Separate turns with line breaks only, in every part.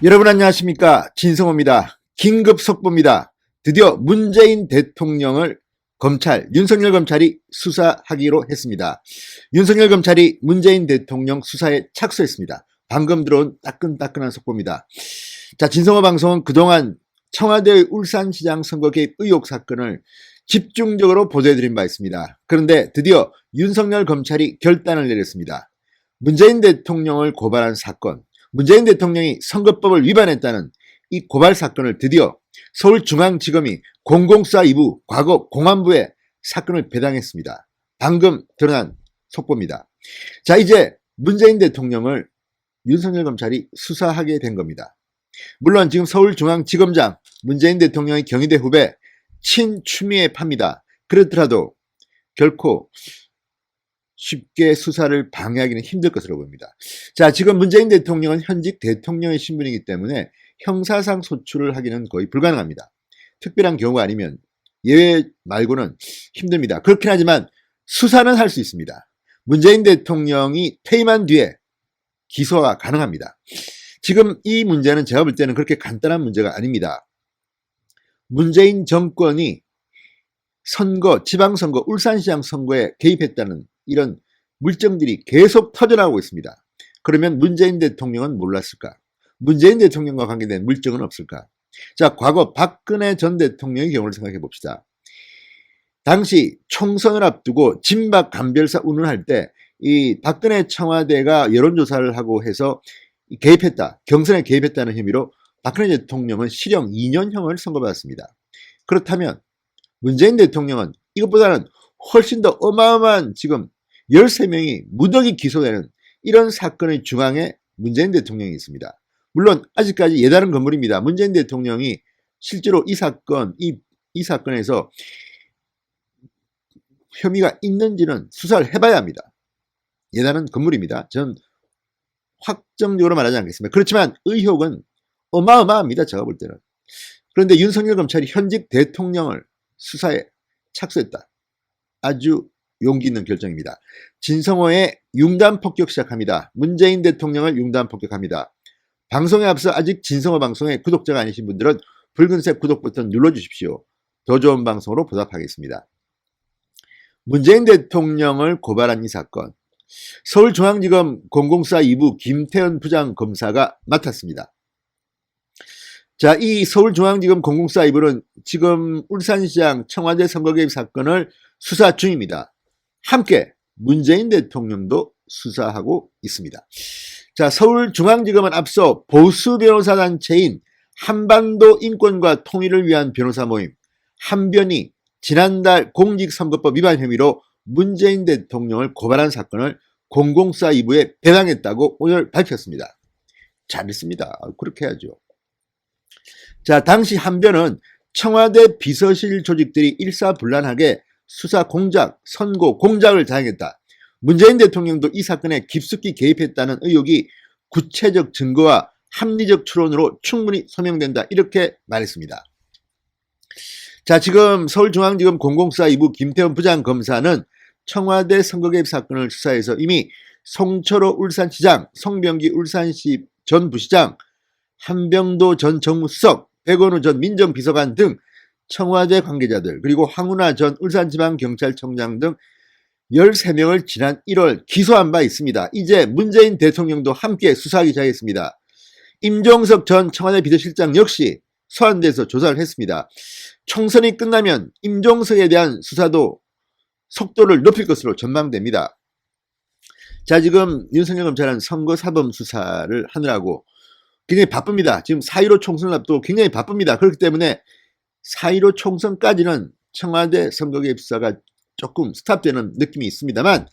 여러분 안녕하십니까? 진성호입니다. 긴급 속보입니다. 드디어 문재인 대통령을 윤석열 검찰이 수사하기로 했습니다. 윤석열 검찰이 문재인 대통령 수사에 착수했습니다. 방금 들어온 따끈따끈한 속보입니다. 자, 진성호 방송은 그동안 청와대 울산시장 선거 개입 의혹 사건을 집중적으로 보도해드린 바 있습니다. 그런데 드디어 윤석열 검찰이 결단을 내렸습니다. 문재인 대통령을 고발한 사건, 문재인 대통령이 선거법을 위반했다는 이 고발 사건을 드디어 서울중앙지검이 공공수사 2부 과거 공안부에 사건을 배당했습니다. 방금 드러난 속보입니다. 자, 이제 문재인 대통령을 윤석열 검찰이 수사하게 된 겁니다. 물론 지금 서울중앙지검장 문재인 대통령의 경희대 후배 친추미애 파입니다. 그렇더라도 결코 쉽게 수사를 방해하기는 힘들 것으로 보입니다. 자, 지금 문재인 대통령은 현직 대통령의 신분이기 때문에 형사상 소출을 하기는 거의 불가능합니다. 특별한 경우가 아니면 예외 말고는 힘듭니다. 그렇긴 하지만 수사는 할 수 있습니다. 문재인 대통령이 퇴임한 뒤에 기소가 가능합니다. 지금 이 문제는 제가 볼 때는 그렇게 간단한 문제가 아닙니다. 문재인 정권이 선거, 지방선거, 울산시장 선거에 개입했다는 이런 물증들이 계속 터져나오고 있습니다. 그러면 문재인 대통령은 몰랐을까? 문재인 대통령과 관계된 물증은 없을까? 자, 과거 박근혜 전 대통령의 경우를 생각해 봅시다. 당시 총선을 앞두고 진박 감별사 운운할 때 이 박근혜 청와대가 여론조사를 하고 해서 개입했다, 경선에 개입했다는 혐의로 박근혜 대통령은 실형 2년형을 선고받았습니다. 그렇다면 문재인 대통령은 이것보다는 훨씬 더 어마어마한 지금 13명이 무더기 기소되는 이런 사건의 중앙에 문재인 대통령이 있습니다. 물론 아직까지 예다른 건물입니다. 문재인 대통령이 실제로 이 사건에서 혐의가 있는지는 수사를 해봐야 합니다. 예다른 건물입니다. 저는 확정적으로 말하지 않겠습니다. 그렇지만 의혹은 어마어마합니다. 제가 볼 때는. 그런데 윤석열 검찰이 현직 대통령을 수사에 착수했다. 아주 용기 있는 결정입니다. 진성호의 융단 폭격 시작합니다. 문재인 대통령을 융단 폭격합니다. 방송에 앞서 아직 진성호 방송의 구독자가 아니신 분들은 붉은색 구독 버튼 눌러주십시오. 더 좋은 방송으로 보답하겠습니다. 문재인 대통령을 고발한 이 사건, 서울중앙지검 공공수사 2부 김태현 부장검사가 맡았습니다. 자, 이 서울중앙지검 공공수사 2부는 지금 울산시장 청와대 선거 개입 사건을 수사 중입니다. 함께 문재인 대통령도 수사하고 있습니다. 자, 서울중앙지검은 앞서 보수 변호사 단체인 한반도 인권과 통일을 위한 변호사 모임 한변이 지난달 공직선거법 위반 혐의로 문재인 대통령을 고발한 사건을 공공수사 2부에 배당했다고 오늘 밝혔습니다. 잘했습니다. 그렇게 해야죠. 자, 당시 한변은 청와대 비서실 조직들이 일사불란하게 수사 공작, 선고 공작을 자행했다. 문재인 대통령도 이 사건에 깊숙이 개입했다는 의혹이 구체적 증거와 합리적 추론으로 충분히 소명된다. 이렇게 말했습니다. 자, 지금 서울중앙지검 공공수사 2부 김태원 부장검사는 청와대 선거 개입 사건을 수사해서 이미 송철호 울산시장, 송병기 울산시 전 부시장, 한병도 전 정무수석, 백원우 전 민정비서관 등 청와대 관계자들, 그리고 황운하 전 울산지방경찰청장 등 13명을 지난 1월 기소한 바 있습니다. 이제 문재인 대통령도 함께 수사하기 시작했습니다. 임종석 전 청와대 비서실장 역시 소환돼서 조사를 했습니다. 총선이 끝나면 임종석에 대한 수사도 속도를 높일 것으로 전망됩니다. 자, 지금 윤석열 검찰은 선거사범 수사를 하느라고 굉장히 바쁩니다. 지금 4.15 총선을 앞두고 굉장히 바쁩니다. 그렇기 때문에 4.15 총선까지는 청와대 선거 개입 수사가 조금 스탑되는 느낌이 있습니다만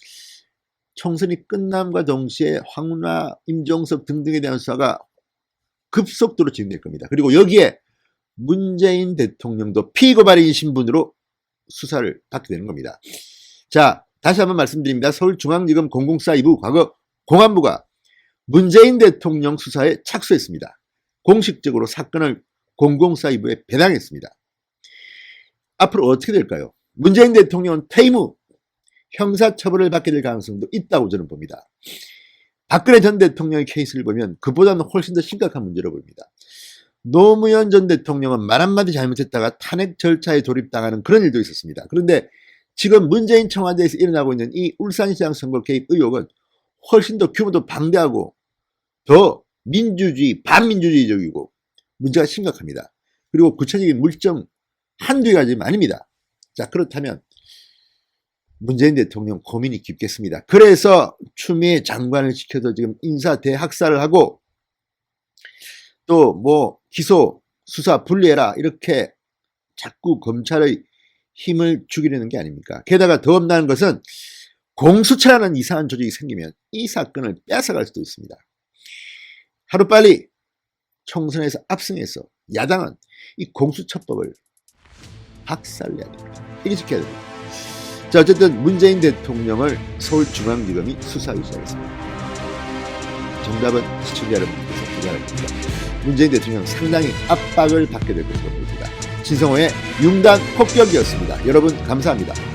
총선이 끝남과 동시에 황운하, 임종석 등등에 대한 수사가 급속도로 진행될 겁니다. 그리고 여기에 문재인 대통령도 피고발인 신분으로 수사를 받게 되는 겁니다. 자, 다시 한번 말씀드립니다. 서울중앙지검 공공수사 2부 과거 공안부가 문재인 대통령 수사에 착수했습니다. 공식적으로 사건을 공공수사 2부에 배당했습니다. 앞으로 어떻게 될까요? 문재인 대통령은 퇴임 후 형사처벌을 받게 될 가능성도 있다고 저는 봅니다. 박근혜 전 대통령의 케이스를 보면 그보다는 훨씬 더 심각한 문제로 보입니다. 노무현 전 대통령은 말 한마디 잘못했다가 탄핵 절차에 돌입당하는 그런 일도 있었습니다. 그런데 지금 문재인 청와대에서 일어나고 있는 이 울산시장 선거 개입 의혹은 훨씬 더 규모도 방대하고 더 민주주의, 반민주주의적이고 문제가 심각합니다. 그리고 구체적인 물증 한두 가지가 아닙니다. 자, 그렇다면 문재인 대통령 고민이 깊겠습니다. 그래서 추미애 장관을 시켜서 지금 인사 대학살을 하고 또 뭐 기소, 수사 분리해라 이렇게 자꾸 검찰의 힘을 죽이려는 게 아닙니까? 게다가 더 없나는 것은 공수처라는 이상한 조직이 생기면 이 사건을 뺏어갈 수도 있습니다. 하루빨리 총선에서 압승해서 야당은 이 공수처법을 박살내야 됩니다. 이게 지켜야 됩니다. 자, 어쨌든 문재인 대통령을 서울중앙지검이 수사 유치하겠습니다. 정답은 시청자 여러분께서 기다립니다. 문재인 대통령 상당히 압박을 받게 될 것으로 보입니다. 진성호의 융단 폭격이었습니다. 여러분 감사합니다.